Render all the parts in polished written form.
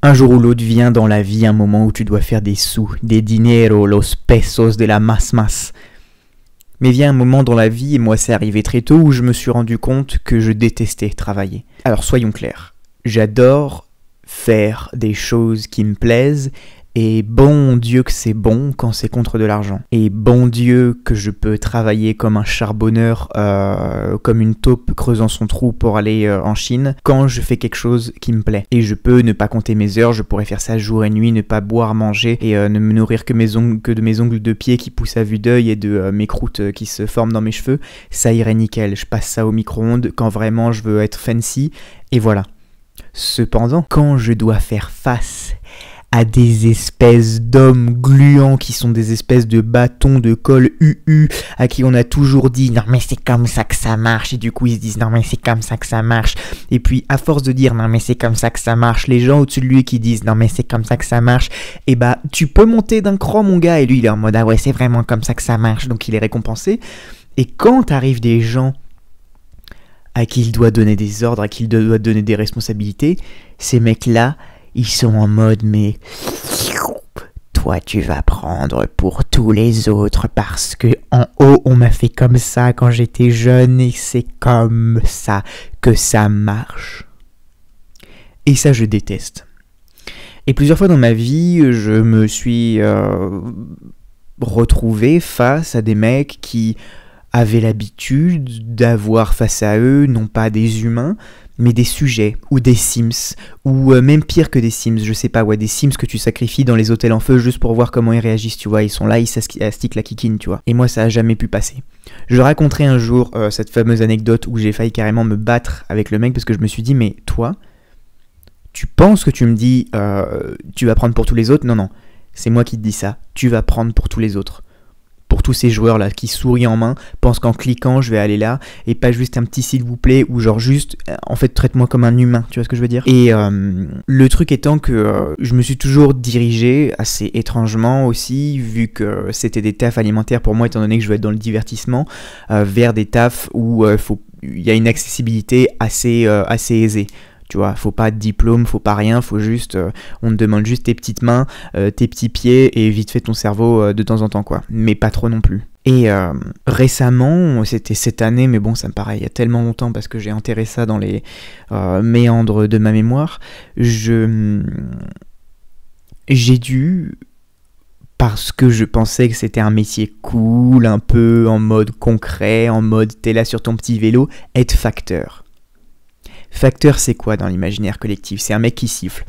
Un jour ou l'autre vient dans la vie un moment où tu dois faire des sous, des dinero, los pesos de la mas. Mais vient un moment dans la vie, et moi c'est arrivé très tôt, où je me suis rendu compte que je détestais travailler. Alors soyons clairs, j'adore faire des choses qui me plaisent, et bon Dieu que c'est bon quand c'est contre de l'argent. Et bon Dieu que je peux travailler comme un charbonneur, comme une taupe creusant son trou pour aller en Chine, quand je fais quelque chose qui me plaît. Et je peux ne pas compter mes heures, je pourrais faire ça jour et nuit, ne pas boire, manger, et ne me nourrir que de mes ongles de pied qui poussent à vue d'œil et de mes croûtes qui se forment dans mes cheveux. Ça irait nickel, je passe ça au micro-ondes quand vraiment je veux être fancy, et voilà. Cependant, quand je dois faire face à des espèces d'hommes gluants qui sont des espèces de bâtons de colle UU à qui on a toujours dit non mais c'est comme ça que ça marche, et du coup ils se disent non mais c'est comme ça que ça marche, et puis à force de dire non mais c'est comme ça que ça marche, les gens au-dessus de lui qui disent non mais c'est comme ça que ça marche, et bah tu peux monter d'un cran mon gars, et lui il est en mode ah ouais c'est vraiment comme ça que ça marche, donc il est récompensé. Et quand arrivent des gens à qui il doit donner des ordres, à qui il doit donner des responsabilités, ces mecs-là, ils sont en mode mais toi tu vas prendre pour tous les autres parce que en haut on m'a fait comme ça quand j'étais jeune et c'est comme ça que ça marche. Et ça je déteste. Et plusieurs fois dans ma vie je me suis retrouvé face à des mecs qui avaient l'habitude d'avoir face à eux non pas des humains mais des sujets, ou des Sims, ou même pire que des Sims, je sais pas, ouais, des Sims que tu sacrifies dans les hôtels en feu juste pour voir comment ils réagissent, tu vois, ils sont là, ils astiquent la kikine, tu vois. Et moi, ça a jamais pu passer. Je raconterai un jour cette fameuse anecdote où j'ai failli carrément me battre avec le mec parce que je me suis dit, mais toi, tu penses que tu me dis, tu vas prendre pour tous les autres? Non, non, c'est moi qui te dis ça, tu vas prendre pour tous les autres. Pour tous ces joueurs là qui sourient en main, pensent qu'en cliquant je vais aller là, et pas juste un petit s'il vous plaît, ou genre juste, en fait traite-moi comme un humain, tu vois ce que je veux dire. Et le truc étant que je me suis toujours dirigé assez étrangement aussi, vu que c'était des tafs alimentaires pour moi étant donné que je veux être dans le divertissement, vers des tafs où il y a une accessibilité assez aisée. Tu vois, faut pas de diplôme, faut pas rien, faut juste, on te demande juste tes petites mains, tes petits pieds et vite fait ton cerveau de temps en temps quoi, mais pas trop non plus. Et récemment, c'était cette année, mais bon ça me paraît il y a tellement longtemps parce que j'ai enterré ça dans les méandres de ma mémoire, j'ai dû, parce que je pensais que c'était un métier cool, un peu en mode concret, en mode t'es là sur ton petit vélo, être facteur. Facteur, c'est quoi dans l'imaginaire collectif? C'est un mec qui siffle.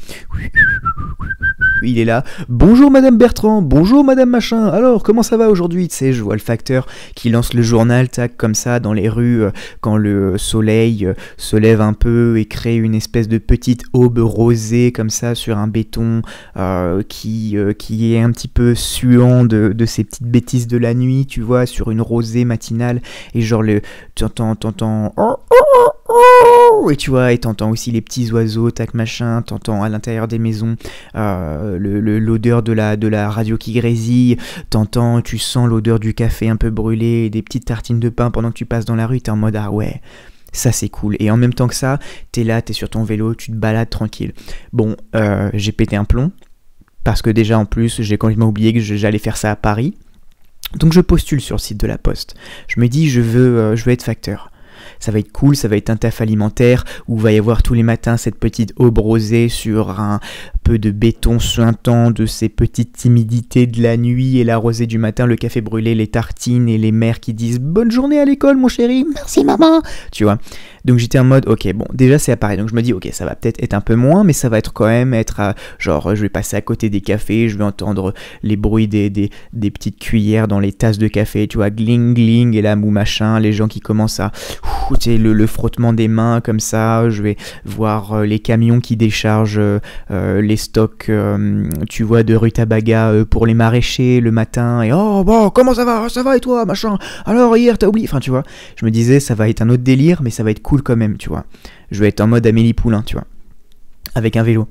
Il est là. Bonjour Madame Bertrand, bonjour Madame Machin. Alors, comment ça va aujourd'hui? Tu sais, je vois le facteur qui lance le journal, tac, comme ça, dans les rues, quand le soleil se lève un peu et crée une espèce de petite aube rosée, comme ça, sur un béton qui est un petit peu suant de ces petites bêtises de la nuit, tu vois, sur une rosée matinale. Et genre, t'entends... Et tu vois, et t'entends aussi les petits oiseaux, tac machin, t'entends à l'intérieur des maisons l'odeur de la radio qui grésille, tu sens l'odeur du café un peu brûlé, et des petites tartines de pain pendant que tu passes dans la rue, t'es en mode ah ouais, ça c'est cool. Et en même temps que ça, t'es là, t'es sur ton vélo, tu te balades tranquille. Bon, j'ai pété un plomb, parce que déjà en plus, j'ai complètement oublié que j'allais faire ça à Paris. Donc je postule sur le site de la Poste. Je me dis, je veux être facteur. Ça va être cool, ça va être un taf alimentaire où va y avoir tous les matins cette petite aube rosée sur un peu de béton suintant, de ces petites timidités de la nuit et la rosée du matin, le café brûlé, les tartines et les mères qui disent « Bonne journée à l'école mon chéri, merci maman !» Tu vois. Donc j'étais en mode, ok, bon, déjà c'est à Paris, donc je me dis, ok, ça va peut-être être un peu moins, mais ça va être quand même genre, je vais passer à côté des cafés, je vais entendre les bruits des petites cuillères dans les tasses de café, tu vois, gling gling, et là, mou machin, les gens qui commencent à, tu sais, le frottement des mains comme ça, je vais voir les camions qui déchargent les stocks, tu vois, de rutabaga pour les maraîchers le matin, et oh, bon, comment ça va et toi, machin, alors hier t'as oublié, enfin tu vois, je me disais, ça va être un autre délire, mais ça va être cool quand même, tu vois. Je vais être en mode Amélie Poulain, tu vois, avec un vélo.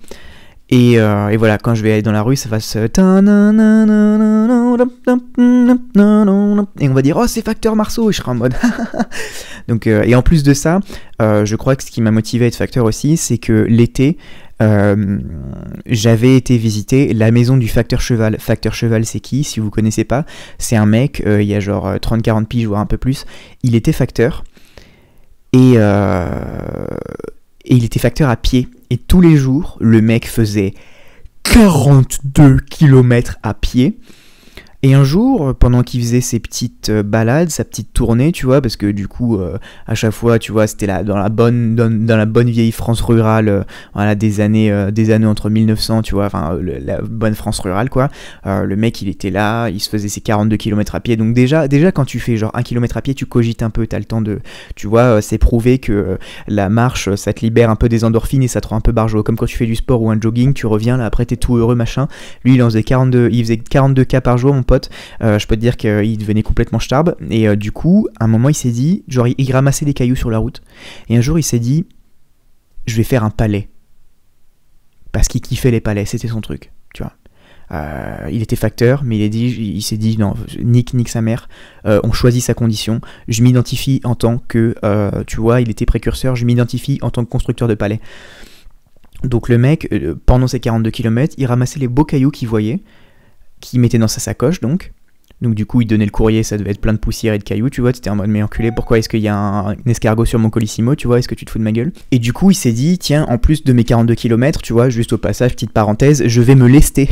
Et voilà, quand je vais aller dans la rue, ça va se... Et on va dire, oh, c'est Facteur Marceau, et je serai en mode... Donc, et en plus de ça, je crois que ce qui m'a motivé à être facteur aussi, c'est que l'été, j'avais été visiter la maison du facteur cheval. Facteur cheval, c'est qui? Si vous connaissez pas, c'est un mec, il y a genre 30-40 piges, voire un peu plus. Il était facteur, et il était facteur à pied. Et tous les jours, le mec faisait 42 km à pied. Et un jour, pendant qu'il faisait ses petites balades, sa petite tournée, tu vois, parce que du coup, à chaque fois, tu vois, c'était dans la bonne vieille France rurale, voilà, des années entre 1900, tu vois, enfin, la bonne France rurale, quoi. Le mec, il était là, il se faisait ses 42 km à pied. Donc déjà, quand tu fais genre 1 km à pied, tu cogites un peu, t'as le temps de, tu vois, c'est prouvé que la marche, ça te libère un peu des endorphines et ça te rend un peu barjot. Comme quand tu fais du sport ou un jogging, tu reviens, là, après, t'es tout heureux, machin. Lui, il faisait 42 K par jour, mon pote. Je peux te dire qu'il devenait complètement starbe. Et du coup, à un moment, il s'est dit, genre, il ramassait des cailloux sur la route. Et un jour, il s'est dit, je vais faire un palais. Parce qu'il kiffait les palais, c'était son truc, tu vois. Il était facteur, mais il s'est dit, non, nique sa mère, on choisit sa condition. Je m'identifie en tant que, tu vois, il était précurseur, je m'identifie en tant que constructeur de palais. Donc le mec, pendant ses 42 km, il ramassait les beaux cailloux qu'il voyait, qu'il mettait dans sa sacoche, donc du coup il donnait le courrier, ça devait être plein de poussière et de cailloux, tu vois, t'étais en mode mais enculé, pourquoi est-ce qu'il y a un escargot sur mon colissimo, tu vois, est-ce que tu te fous de ma gueule? Et du coup il s'est dit, tiens, en plus de mes 42 km, tu vois, juste au passage, petite parenthèse, je vais me lester.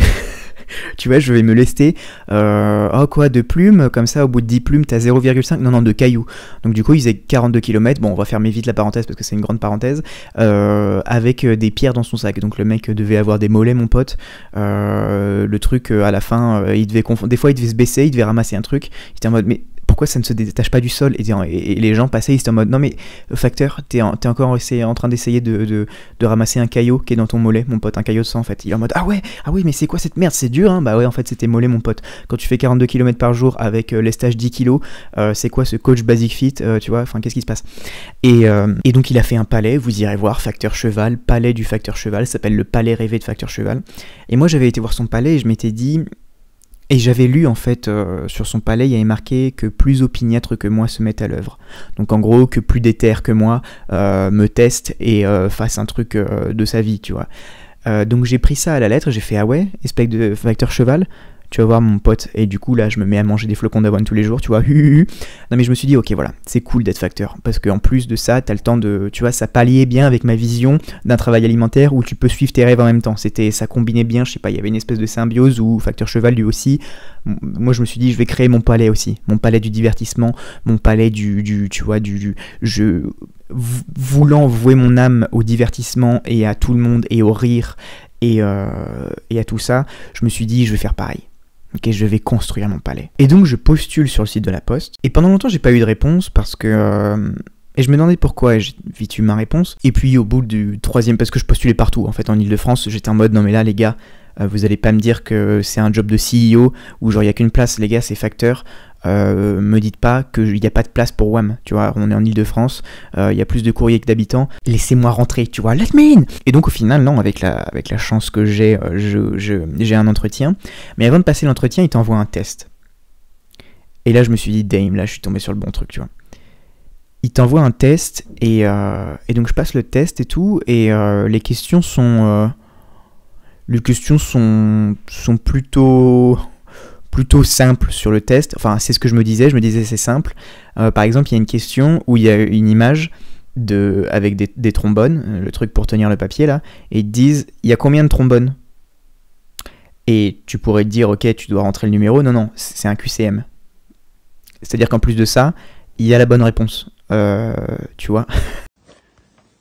Tu vois, je vais me lester de plumes, comme ça au bout de 10 plumes t'as 0,5, non de cailloux. Donc du coup il faisait 42 km, bon on va fermer vite la parenthèse parce que c'est une grande parenthèse, avec des pierres dans son sac. Donc le mec devait avoir des mollets, mon pote. Le truc à la fin, il devait des fois il devait se baisser, il devait ramasser un truc, il était en mode mais pourquoi ça ne se détache pas du sol? Et les gens passaient, ils étaient en mode non mais facteur, t'es encore en train d'essayer de ramasser un caillot qui est dans ton mollet, mon pote, un caillot de sang en fait. Il est en mode ah ouais mais c'est quoi cette merde, c'est dur hein? Bah ouais, en fait c'était mollet, mon pote. Quand tu fais 42 km par jour avec les stages 10 kg, c'est quoi ce coach Basic Fit, tu vois, enfin qu'est-ce qui se passe? Et donc il a fait un palais, vous irez voir, facteur cheval, palais du facteur cheval, ça s'appelle le palais rêvé de facteur cheval. Et moi j'avais été voir son palais et je m'étais dit, et j'avais lu en fait sur son palais, il y avait marqué que plus opiniâtres que moi se mettent à l'œuvre. Donc en gros, que plus déter que moi me teste et fasse un truc de sa vie, tu vois. Donc j'ai pris ça à la lettre, j'ai fait ah ouais, espèce de facteur cheval, tu vas voir mon pote. Et du coup là je me mets à manger des flocons d'avoine tous les jours, tu vois. Non mais je me suis dit ok voilà, c'est cool d'être facteur, parce qu'en plus de ça, t'as le temps de, tu vois, ça palliait bien avec ma vision d'un travail alimentaire où tu peux suivre tes rêves en même temps. Ça combinait bien, je sais pas, il y avait une espèce de symbiose où facteur cheval lui aussi. Moi je me suis dit je vais créer mon palais aussi, mon palais du divertissement, mon palais tu vois, voulant vouer mon âme au divertissement et à tout le monde et au rire et à tout ça, je me suis dit je vais faire pareil. Ok, je vais construire mon palais. Et donc je postule sur le site de la Poste. Et pendant longtemps j'ai pas eu de réponse parce que et je me demandais pourquoi, et j'ai vite eu ma réponse. Et puis au bout du 3e, parce que je postulais partout en fait en Ile-de-France, j'étais en mode non mais là les gars, vous allez pas me dire que c'est un job de CEO où genre il y a qu'une place, les gars, c'est facteur. Me dites pas qu'il n'y a pas de place pour WAM, tu vois, on est en Ile-de-France, il y a plus de courriers que d'habitants, laissez-moi rentrer, tu vois, let me in. Et donc au final, non, avec la chance que j'ai, j'ai un entretien, mais avant de passer l'entretien, il t'envoie un test. Et là je me suis dit, damn, là je suis tombé sur le bon truc, tu vois. Il t'envoie un test, et donc je passe le test et tout, et les questions sont plutôt simple sur le test, enfin c'est ce que je me disais c'est simple. Par exemple il y a une question où il y a une image avec des trombones, le truc pour tenir le papier là, et ils te disent il y a combien de trombones? Et tu pourrais te dire ok tu dois rentrer le numéro, non c'est un QCM. C'est-à-dire qu'en plus de ça, il y a la bonne réponse, tu vois.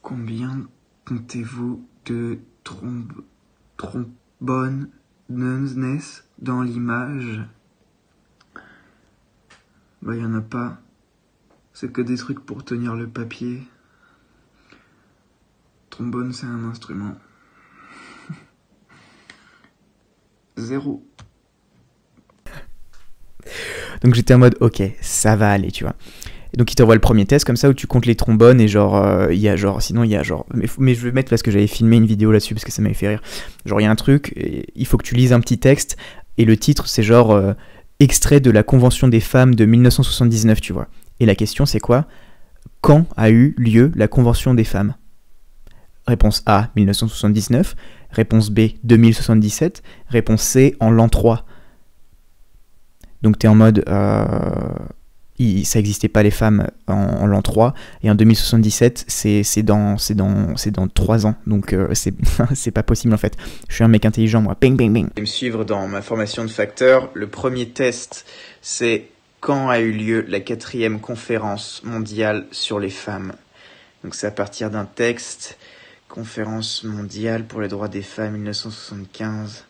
Combien comptez-vous de trombones dans l'image? Bah, y en a pas. C'est que des trucs pour tenir le papier. Trombone, c'est un instrument. 0. Donc j'étais en mode, ok, ça va aller, tu vois. Et donc il t'envoie le premier test comme ça où tu comptes les trombones et genre il y a genre sinon il y a genre mais je vais mettre parce que j'avais filmé une vidéo là-dessus parce que ça m'avait fait rire. Genre il y a un truc, il faut que tu lises un petit texte et le titre c'est genre extrait de la Convention des femmes de 1979, tu vois. Et la question c'est quoi? Quand a eu lieu la Convention des femmes? Réponse A, 1979. Réponse B, 2077. Réponse C, en l'an 3. Donc t'es en mode... ça n'existait pas les femmes en l'an 3. Et en 2077, c'est dans 3 ans. Donc c'est pas possible en fait. Je suis un mec intelligent moi. Bing, bing, bing. Me suivre dans ma formation de facteur. Le premier test, c'est quand a eu lieu la 4e conférence mondiale sur les femmes. Donc c'est à partir d'un texte... Conférence mondiale pour les droits des femmes 1975.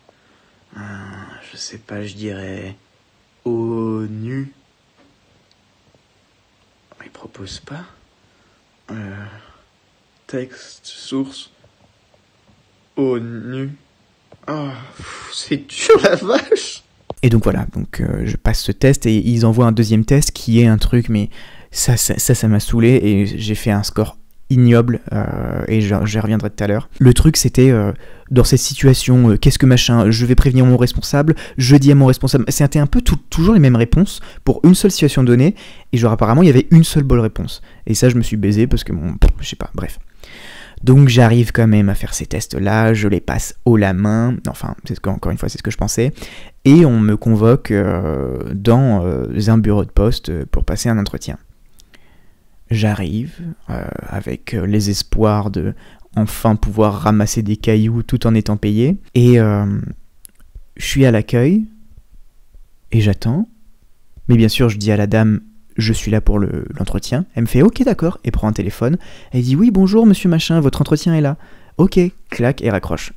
Je sais pas, je dirais ONU. Il propose pas. Texte, source. ONU. Oh, c'est dur la vache. Et donc voilà, donc je passe ce test et ils envoient un deuxième test qui est un truc, mais ça m'a saoulé et j'ai fait un score ignoble et j'y reviendrai tout à l'heure. Le truc c'était dans cette situation, qu'est-ce que machin, je vais prévenir mon responsable, je dis à mon responsable, c'était un peu toujours les mêmes réponses pour une seule situation donnée et genre apparemment il y avait une seule bonne réponse et ça je me suis baisé parce que je sais pas, bref. Donc j'arrive quand même à faire ces tests là, je les passe haut la main, enfin encore une fois c'est ce que je pensais et on me convoque dans un bureau de poste pour passer un entretien. J'arrive avec les espoirs de enfin pouvoir ramasser des cailloux tout en étant payé. Et je suis à l'accueil et j'attends. Mais bien sûr, je dis à la dame, je suis là pour l'entretien. Elle me fait ok d'accord et prend un téléphone. Elle dit oui bonjour monsieur machin, votre entretien est là. Ok, clac et raccroche.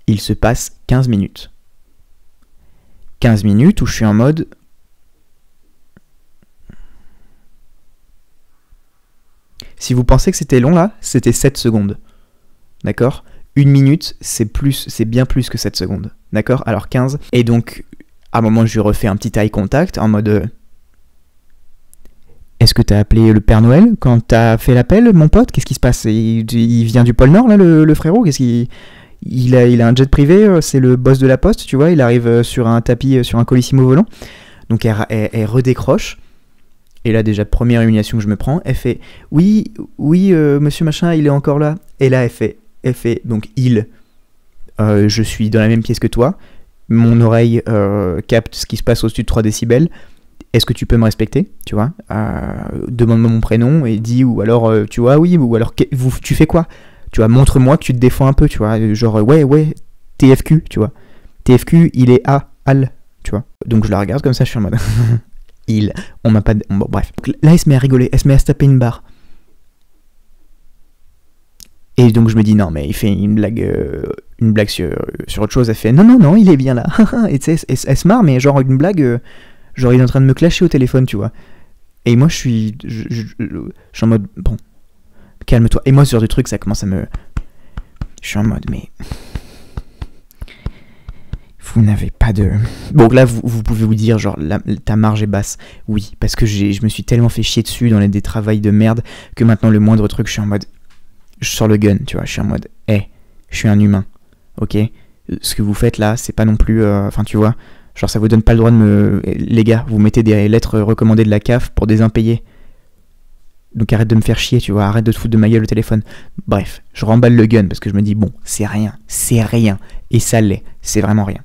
Il se passe 15 minutes. 15 minutes où je suis en mode... Si vous pensez que c'était long là, c'était 7 secondes. D'accord ? 1 minute, c'est bien plus que 7 secondes. D'accord ? Alors 15. Et donc, à un moment, je lui refais un petit eye contact en mode... Est-ce que t'as appelé le Père Noël quand t'as fait l'appel, mon pote ? Qu'est-ce qui se passe ? Il vient du pôle Nord, là, le frérot ? Qu'est-ce qu'il... Il a un jet privé, c'est le boss de la poste, tu vois, il arrive sur un tapis, sur un colissimo volant. Donc elle redécroche. Et là, déjà, première illumination que je me prends, elle fait « Oui, monsieur machin, il est encore là. » Et là, elle fait donc « je suis dans la même pièce que toi. Mon oreille capte ce qui se passe au-dessus de 3 décibels. Est-ce que tu peux me respecter, tu vois demande-moi mon prénom et dis, ou alors, tu vois, oui, ou alors, tu fais quoi ? Tu vois, montre-moi que tu te défends un peu, tu vois. Genre, ouais, TFQ, tu vois. TFQ, il est Al, tu vois. Donc, je la regarde comme ça, je suis en mode... on m'a pas... Bon, bref. Là, elle se met à rigoler, elle se met à se taper une barre. Et donc, je me dis, non, mais il fait une blague sur autre chose. Elle fait, non, il est bien là. Et tu sais, elle se marre, mais genre une blague, genre il est en train de me clasher au téléphone, tu vois. Et moi, je suis en mode, bon, calme-toi. Et moi, ce genre de truc, ça commence à me... Je suis en mode, mais... Vous n'avez pas de... Bon, là, vous pouvez vous dire, genre, ta marge est basse. Oui, parce que je me suis tellement fait chier dessus dans des travails de merde que maintenant, le moindre truc, je suis en mode... Je sors le gun, tu vois, je suis en mode... je suis un humain, ok ? Ce que vous faites là, c'est pas non plus... Enfin, tu vois, genre, ça vous donne pas le droit de me... Les gars, vous mettez des lettres recommandées de la CAF pour des impayés. Donc arrête de me faire chier, tu vois, arrête de te foutre de ma gueule au téléphone. Bref, je remballe le gun parce que je me dis, bon, c'est rien. Et ça l'est, c'est vraiment rien.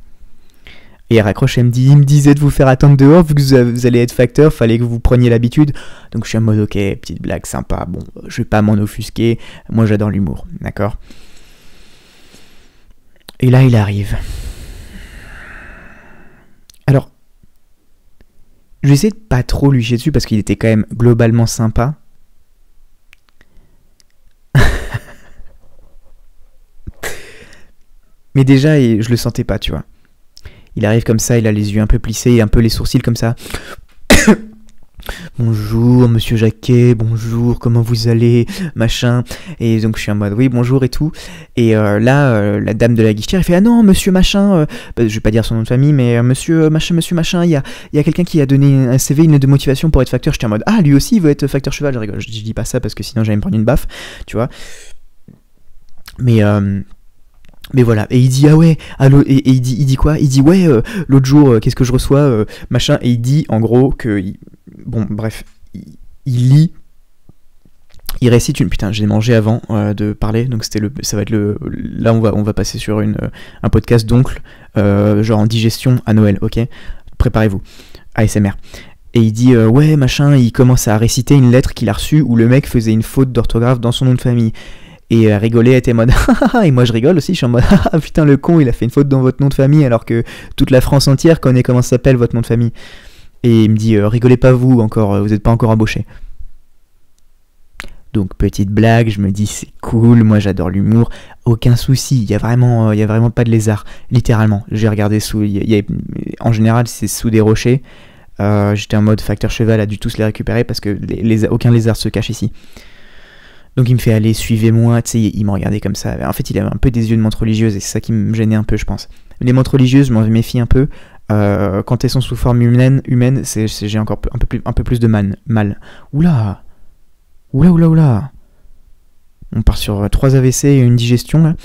Et elle raccroche, il me disait de vous faire attendre dehors, vu que vous allez être facteur, fallait que vous preniez l'habitude. Donc je suis en mode, ok, petite blague sympa, bon, je vais pas m'en offusquer, moi j'adore l'humour, d'accord ? Et là, il arrive. Alors, je vais essayer de pas trop lui chier dessus, parce qu'il était quand même globalement sympa. Mais déjà, je le sentais pas, tu vois. Il arrive comme ça, il a les yeux un peu plissés, un peu les sourcils comme ça. Bonjour, monsieur Jacquet, bonjour, comment vous allez, machin. Et donc je suis en mode, oui, bonjour et tout. Et là, la dame de la guichetière, elle fait, ah non, monsieur machin, je vais pas dire son nom de famille, mais monsieur machin, il y a quelqu'un qui a donné un CV, une lettre de motivation pour être facteur. J'étais en mode, ah, lui aussi, il veut être facteur cheval. Je rigole, je dis pas ça parce que sinon j'allais me prendre une baffe, tu vois. Mais voilà, et il dit, ah ouais, allô, et il dit quoi ? Il dit, ouais, l'autre jour, qu'est-ce que je reçois, machin, et il dit, en gros, que, bon, bref, il lit Il récite une... Putain, j'ai mangé avant de parler, donc ça va être Là, on va passer sur un podcast d'oncle, genre en digestion à Noël, ok? Préparez-vous. ASMR. Et il dit, ouais, machin, il commence à réciter une lettre qu'il a reçue où le mec faisait une faute d'orthographe dans son nom de famille. Et rigoler était en mode et moi je rigole aussi, je suis en mode putain le con, il a fait une faute dans votre nom de famille alors que toute la France entière connaît comment ça s'appelle votre nom de famille. Et il me dit rigolez pas vous encore, vous êtes pas encore embauché. Donc petite blague, je me dis c'est cool, moi j'adore l'humour, aucun souci, il y a vraiment pas de lézard, littéralement. J'ai regardé en général c'est sous des rochers. J'étais en mode facteur cheval a dû tous les récupérer parce que aucun lézard se cache ici. Donc il me fait aller, suivez-moi, tu sais, il me regardait comme ça. En fait, il avait un peu des yeux de montre religieuse et c'est ça qui me gênait un peu, je pense. Les montres religieuses, je m'en méfie un peu. Quand elles sont sous forme humaine, j'ai encore un peu plus de mal. Oula. On part sur 3 AVC et une digestion, là.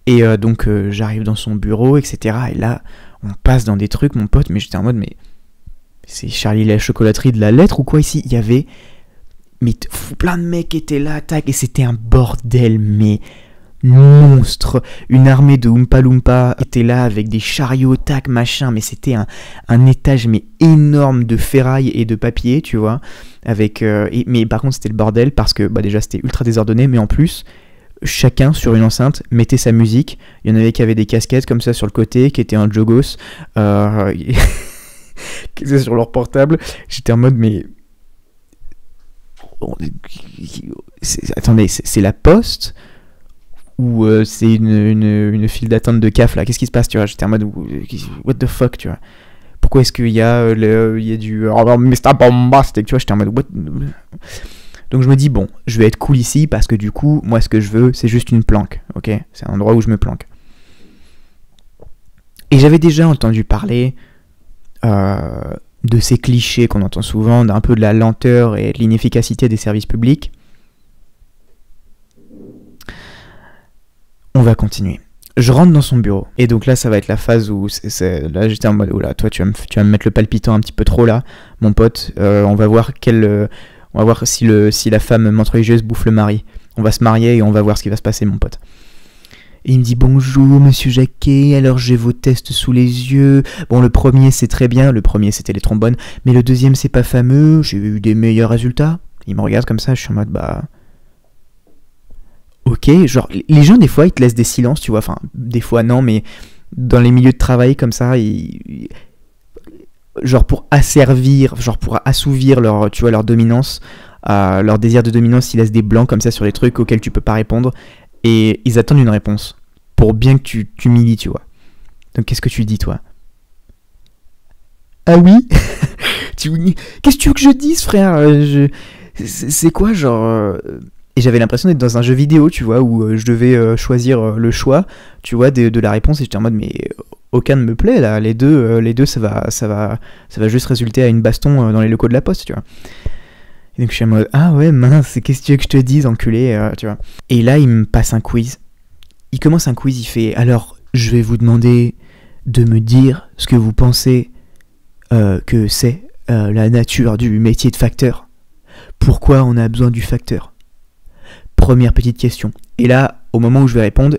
Et donc, j'arrive dans son bureau, etc. Et là, on passe dans des trucs, mon pote, mais j'étais en mode, mais c'est Charlie la chocolaterie de la lettre ou quoi ici? Il y avait... Mais plein de mecs étaient là, tac, et c'était un bordel, mais monstre. Une armée de Oompa Loompa était là avec des chariots, tac, machin, mais c'était un étage mais énorme de ferraille et de papier, tu vois. Mais par contre, c'était le bordel parce que déjà c'était ultra désordonné, mais en plus, chacun sur une enceinte mettait sa musique. Il y en avait qui avaient des casquettes comme ça sur le côté, qui étaient un jogos, qui étaient sur leur portable. J'étais en mode, mais. Attendez, c'est la poste ou c'est une file d'attente de CAF là? Qu'est-ce qui se passe, tu vois? J'étais en mode what the fuck, tu vois? Pourquoi est-ce qu'il y a du Mr. Bombastic, tu vois? J'étais en mode what? Donc je me dis bon, je vais être cool ici parce que du coup, moi ce que je veux, c'est juste une planque, ok? C'est un endroit où je me planque. Et j'avais déjà entendu parler de ces clichés qu'on entend souvent, d'un peu de la lenteur et de l'inefficacité des services publics. On va continuer. Je rentre dans son bureau. Et donc là, ça va être la phase où... Là, j'étais en mode, oh là, toi, tu vas me mettre le palpitant un petit peu trop là, mon pote. On va voir si la femme montre religieuse bouffe le mari. On va se marier et on va voir ce qui va se passer, mon pote. Et il me dit bonjour monsieur Jacquet, alors j'ai vos tests sous les yeux. Bon, le premier c'est très bien, le premier c'était les trombones, mais le deuxième c'est pas fameux, j'ai eu des meilleurs résultats. Il me regarde comme ça, je suis en mode ok, genre les gens des fois ils te laissent des silences, tu vois, enfin des fois non, mais dans les milieux de travail comme ça, genre pour asservir, genre pour assouvir leur, tu vois, leur dominance, leur désir de dominance, ils laissent des blancs comme ça sur les trucs auxquels tu peux pas répondre. Et ils attendent une réponse pour bien que tu t'humilies, tu vois. Donc qu'est-ce que tu dis, toi? Ah oui. Qu'est-ce que tu veux que je dise, frère? C'est quoi, genre... Et j'avais l'impression d'être dans un jeu vidéo, tu vois, où je devais choisir le choix, tu vois, de la réponse. Et j'étais en mode, mais aucun ne me plaît, là. Les deux ça va juste résulter à une baston dans les locaux de la poste, tu vois. Et donc je suis en mode, ah ouais, mince, qu'est-ce que tu veux que je te dise, enculé, tu vois. Et là, il me passe un quiz. Il commence un quiz, il fait, alors, je vais vous demander de me dire ce que vous pensez que c'est la nature du métier de facteur. Pourquoi on a besoin du facteur? Première petite question. Et là, au moment où je vais répondre,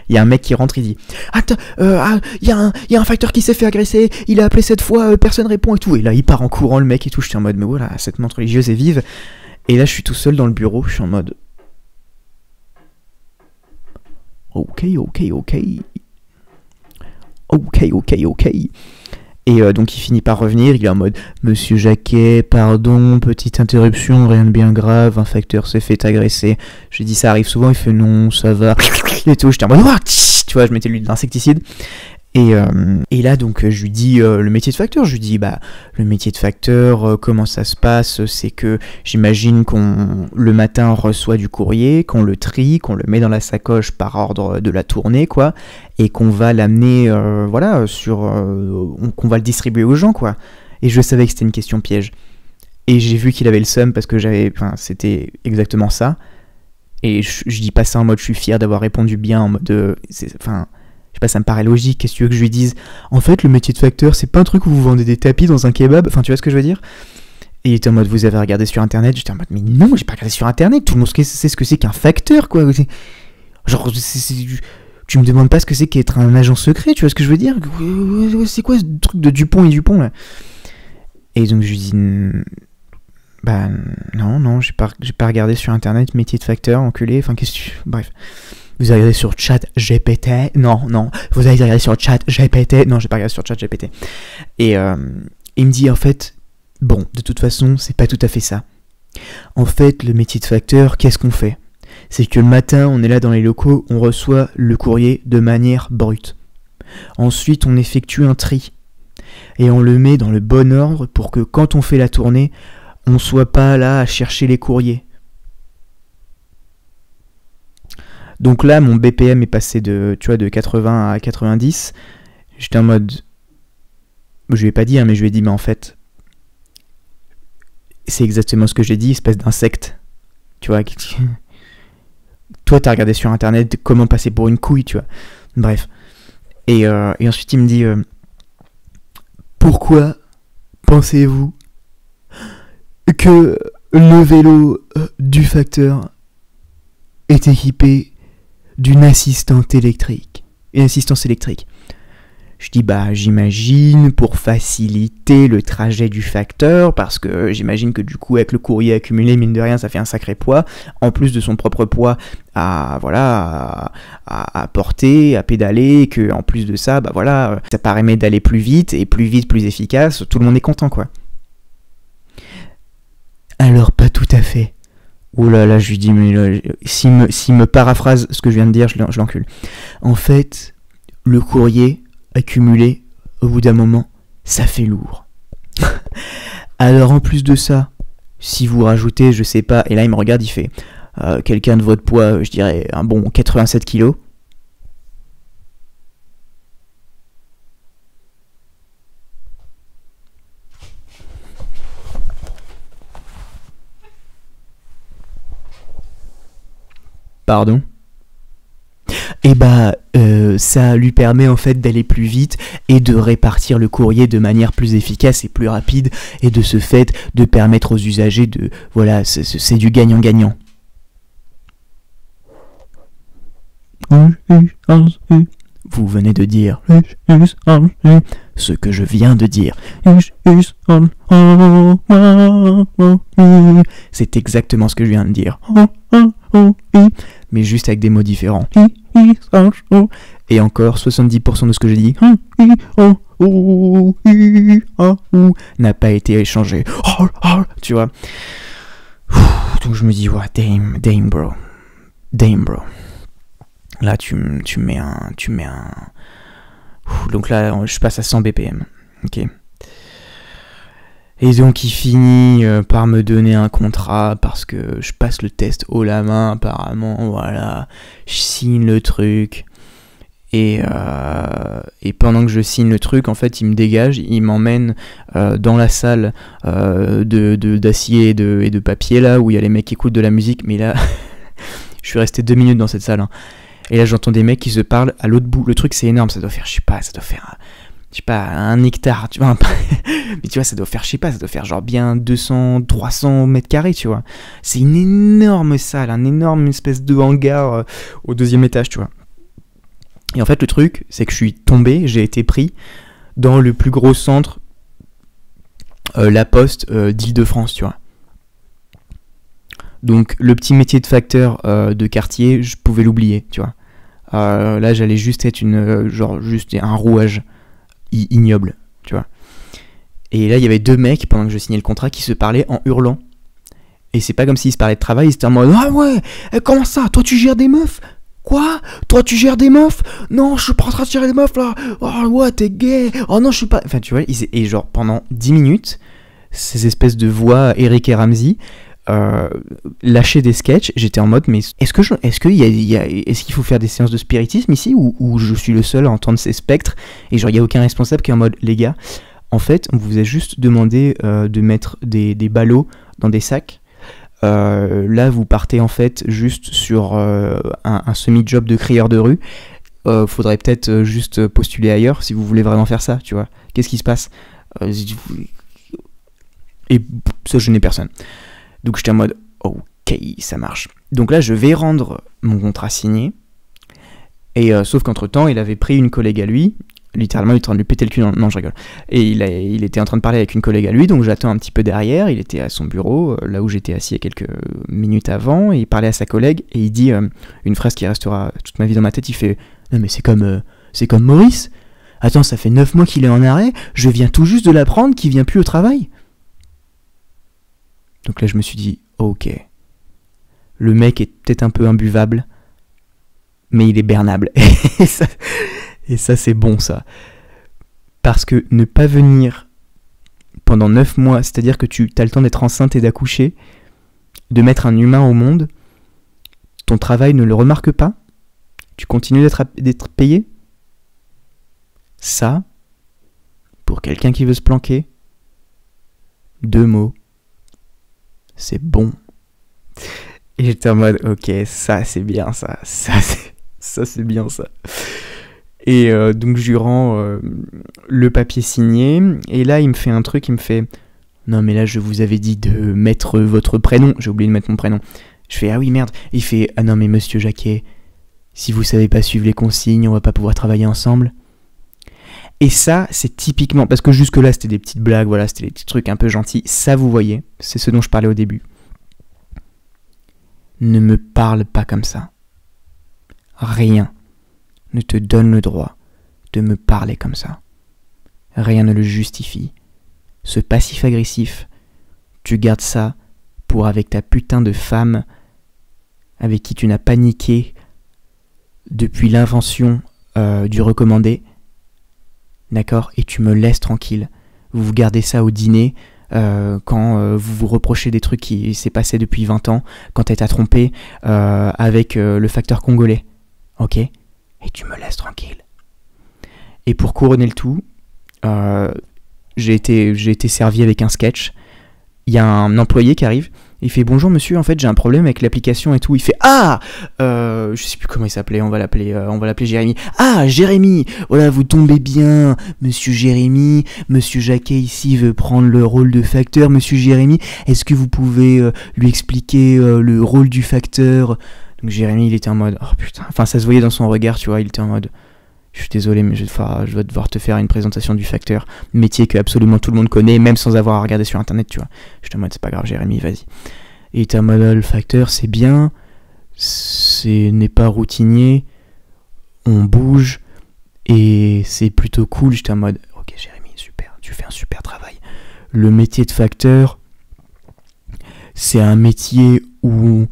il y a un mec qui rentre, il dit attends, il y a un facteur qui s'est fait agresser, il a appelé cette fois, personne répond et tout. Et là, il part en courant, le mec et tout. Je suis en mode, mais voilà, cette montre religieuse est vive. Et là, je suis tout seul dans le bureau, je suis en mode ok. Et donc il finit par revenir, il est en mode monsieur Jacquet, pardon, petite interruption, rien de bien grave, un facteur s'est fait agresser. Je lui dis ça arrive souvent, il fait non, ça va. Et tout, j'étais en mode tu vois, je mettais lui de l'insecticide. Et là donc je lui dis le métier de facteur, je lui dis le métier de facteur, comment ça se passe, c'est que j'imagine qu'on le matin reçoit du courrier, qu'on le trie, qu'on le met dans la sacoche par ordre de la tournée quoi, et qu'on va l'amener qu'on va le distribuer aux gens quoi. Et je savais que c'était une question piège. Et j'ai vu qu'il avait le seum parce que c'était exactement ça. Et je dis pas ça en mode je suis fier d'avoir répondu bien en mode je sais pas, ça me paraît logique, qu'est-ce que tu veux que je lui dise? En fait, le métier de facteur, c'est pas un truc où vous vendez des tapis dans un kebab, enfin, tu vois ce que je veux dire? il était en mode, vous avez regardé sur internet? J'étais en mode, mais non, j'ai pas regardé sur internet, tout le monde sait ce que c'est qu'un facteur, quoi. Genre, tu me demandes pas ce que c'est qu'être un agent secret, tu vois ce que je veux dire? C'est quoi ce truc de Dupont et Dupont, là? Et donc je lui dis, bah non, j'ai pas regardé sur internet, métier de facteur, enculé, enfin qu'est-ce que tu... Bref. Vous avez regardé sur chat GPT? Non, vous avez regardé sur chat GPT? Non, j'ai pas regardé sur chat GPT. Et il me dit, en fait, bon, de toute façon, c'est pas tout à fait ça. En fait, le métier de facteur, qu'est-ce qu'on fait? C'est que le matin, on est là dans les locaux, on reçoit le courrier de manière brute. Ensuite, on effectue un tri. Et on le met dans le bon ordre pour que quand on fait la tournée, on soit pas là à chercher les courriers. Donc là, mon BPM est passé de 80 à 90. J'étais en mode... Je lui ai pas dit, mais je lui ai dit, mais en fait... C'est exactement ce que j'ai dit, espèce d'insecte. Tu vois, toi, t'as regardé sur internet comment passer pour une couille, tu vois. Bref. Et ensuite, il me dit... Pourquoi pensez-vous que le vélo du facteur est équipé d'une assistante électrique? Une assistance électrique. Je dis, bah, j'imagine pour faciliter le trajet du facteur, parce que j'imagine que du coup, avec le courrier accumulé, mine de rien, ça fait un sacré poids, en plus de son propre poids à porter, à pédaler, et que en plus de ça, bah voilà, ça permet d'aller plus vite, plus efficace, tout le monde est content, quoi. Alors, pas tout à fait. Oh là là, je lui dis, mais là, s'il me paraphrase ce que je viens de dire, je l'encule. En fait, le courrier accumulé, au bout d'un moment, ça fait lourd. Alors en plus de ça, si vous rajoutez, je sais pas, et là il me regarde, il fait quelqu'un de votre poids, je dirais un bon 87 kilos. Pardon? Et bah ça lui permet en fait d'aller plus vite et de répartir le courrier de manière plus efficace et plus rapide, et de ce fait de permettre aux usagers de... Voilà, c'est du gagnant-gagnant. Vous venez de dire ce que je viens de dire. C'est exactement ce que je viens de dire. Mais juste avec des mots différents. Et encore, 70% de ce que j'ai dit n'a pas été échangé. Tu vois. Donc je me dis, ouais, damn bro. Là, tu mets un... Donc là, je passe à 100 BPM. Ok. Et donc, il finit par me donner un contrat parce que je passe le test haut la main, apparemment. Voilà. Je signe le truc. Et pendant que je signe le truc, en fait, il me dégage. Il m'emmène dans la salle d'acier et de papier, là, où il y a les mecs qui écoutent de la musique. Mais là, je suis resté 2 minutes dans cette salle, hein. Et là, j'entends des mecs qui se parlent à l'autre bout. Le truc, c'est énorme. Ça doit faire, un hectare, tu vois. Mais tu vois, ça doit faire genre bien 200, 300 mètres carrés, tu vois. C'est une énorme salle, un énorme espèce de hangar au 2e étage, tu vois. Et en fait, le truc, c'est que je suis tombé, j'ai été pris dans le plus gros centre, La Poste d'Île-de-France, tu vois. Donc, le petit métier de facteur de quartier, je pouvais l'oublier, tu vois. Là, j'allais juste être juste un rouage ignoble, tu vois. Et là, il y avait 2 mecs, pendant que je signais le contrat, qui se parlaient en hurlant. Et c'est pas comme s'ils se parlaient de travail, ils étaient en mode « Ah ouais, comment ça? Toi, tu gères des meufs? Quoi? Toi, tu gères des meufs? Non, je suis pas en train de gérer des meufs, là. Oh ouais, t'es gay. Oh non, je suis pas... » Enfin, tu vois, et genre, pendant 10 minutes, ces espèces de voix Eric et Ramsey... lâcher des sketchs, j'étais en mode, mais est-ce qu'il faut faire des séances de spiritisme ici, ou je suis le seul à entendre ces spectres, et genre il n'y a aucun responsable qui est en mode, les gars, en fait on vous a juste demandé de mettre des ballots dans des sacs, là vous partez en fait juste sur un semi-job de crieur de rue, faudrait peut-être juste postuler ailleurs si vous voulez vraiment faire ça, tu vois, qu'est-ce qui se passe? Et ça gênait personne. Donc j'étais en mode, ok, ça marche. Donc là, je vais rendre mon contrat signé. Et sauf qu'entre-temps, il avait pris une collègue à lui. Littéralement, il était en train de lui péter le cul. Non, je rigole. Et il était en train de parler avec une collègue à lui, donc j'attends un petit peu derrière. Il était à son bureau, là où j'étais assis il y a quelques minutes avant, et il parlait à sa collègue, et il dit une phrase qui restera toute ma vie dans ma tête. Il fait « Non mais c'est comme Maurice. Attends, ça fait 9 mois qu'il est en arrêt, je viens tout juste de l'apprendre qu'il vient plus au travail. » Donc là, je me suis dit « Ok, le mec est peut-être un peu imbuvable, mais il est bernable. » Et ça, c'est bon, ça. Parce que ne pas venir pendant 9 mois, c'est-à-dire que tu as le temps d'être enceinte et d'accoucher, de mettre un humain au monde, ton travail ne le remarque pas, tu continues d'être payé. Ça, pour quelqu'un qui veut se planquer, 2 mots, c'est bon. Et j'étais en mode, ok, ça c'est bien ça c'est bien ça. Et donc je lui rends le papier signé, et là il me fait un truc, il me fait « Non mais là je vous avais dit de mettre votre prénom », j'ai oublié de mettre mon prénom. Je fais « Ah oui merde », il fait « Ah non mais monsieur Jacquet, si vous savez pas suivre les consignes, on va pas pouvoir travailler ensemble ». Et ça c'est typiquement, parce que jusque là c'était des petites blagues, voilà, c'était des petits trucs un peu gentils, ça vous voyez, c'est ce dont je parlais au début. Ne me parle pas comme ça. Rien ne te donne le droit de me parler comme ça. Rien ne le justifie. Ce passif agressif, tu gardes ça pour avec ta putain de femme avec qui tu n'as pas niqué depuis l'invention du recommandé. D'accord ? Et tu me laisses tranquille. Vous gardez ça au dîner quand vous vous reprochez des trucs qui s'est passé depuis 20 ans, quand elle t'a trompé avec le facteur congolais. Ok ? Et tu me laisses tranquille. Et pour couronner le tout, j'ai été servi avec un sketch. Il y a un employé qui arrive, il fait « Bonjour monsieur, en fait j'ai un problème avec l'application et tout ». Il fait « Ah je sais plus comment il s'appelait, on va l'appeler Jérémy. Ah Jérémy, voilà vous tombez bien, monsieur Jérémy, monsieur Jacquet ici veut prendre le rôle de facteur. Monsieur Jérémy, est-ce que vous pouvez lui expliquer le rôle du facteur ?» Donc Jérémy, il était en mode, oh putain, enfin ça se voyait dans son regard, tu vois, il était en mode, je suis désolé, mais je vais devoir te faire une présentation du facteur, métier que absolument tout le monde connaît, même sans avoir à regarder sur internet, tu vois. J'étais en mode, c'est pas grave Jérémy, vas-y. Et il était en mode, le facteur, c'est bien, ce n'est pas routinier, on bouge, et c'est plutôt cool. J'étais en mode, ok Jérémy, super, tu fais un super travail. Le métier de facteur, c'est un métier où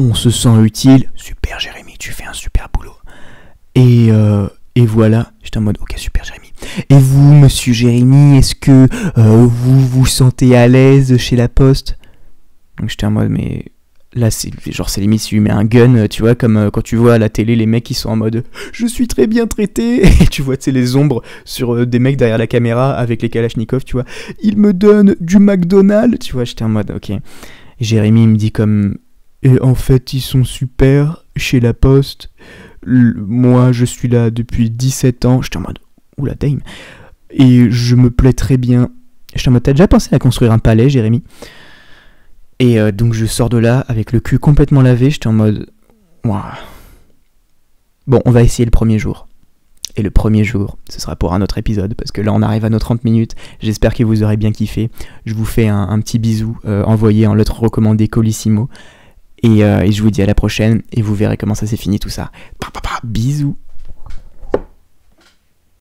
on se sent utile. Super Jérémy, tu fais un super boulot. Et voilà, j'étais en mode ok super Jérémy. Et vous monsieur Jérémy, est-ce que vous vous sentez à l'aise chez la poste? Donc j'étais en mode mais là c'est limite si tu mets un gun, tu vois, comme quand tu vois à la télé les mecs qui sont en mode je suis très bien traité, et tu vois tu sais les ombres sur des mecs derrière la caméra avec les kalachnikovs, tu vois, ils me donnent du McDonald's, tu vois. J'étais en mode ok. Et Jérémy il me dit comme et en fait ils sont super chez la poste, moi je suis là depuis 17 ans, j'étais en mode oula dame, et je me plais très bien. J'étais en mode t'as déjà pensé à construire un palais Jérémy? Et donc je sors de là avec le cul complètement lavé, j'étais en mode wow. Bon on va essayer le premier jour. Et le premier jour, ce sera pour un autre épisode, parce que là on arrive à nos 30 minutes, j'espère que vous aurez bien kiffé. Je vous fais un petit bisou envoyé en lettre recommandée Colissimo. Et je vous dis à la prochaine, et vous verrez comment ça s'est fini tout ça. Bisous.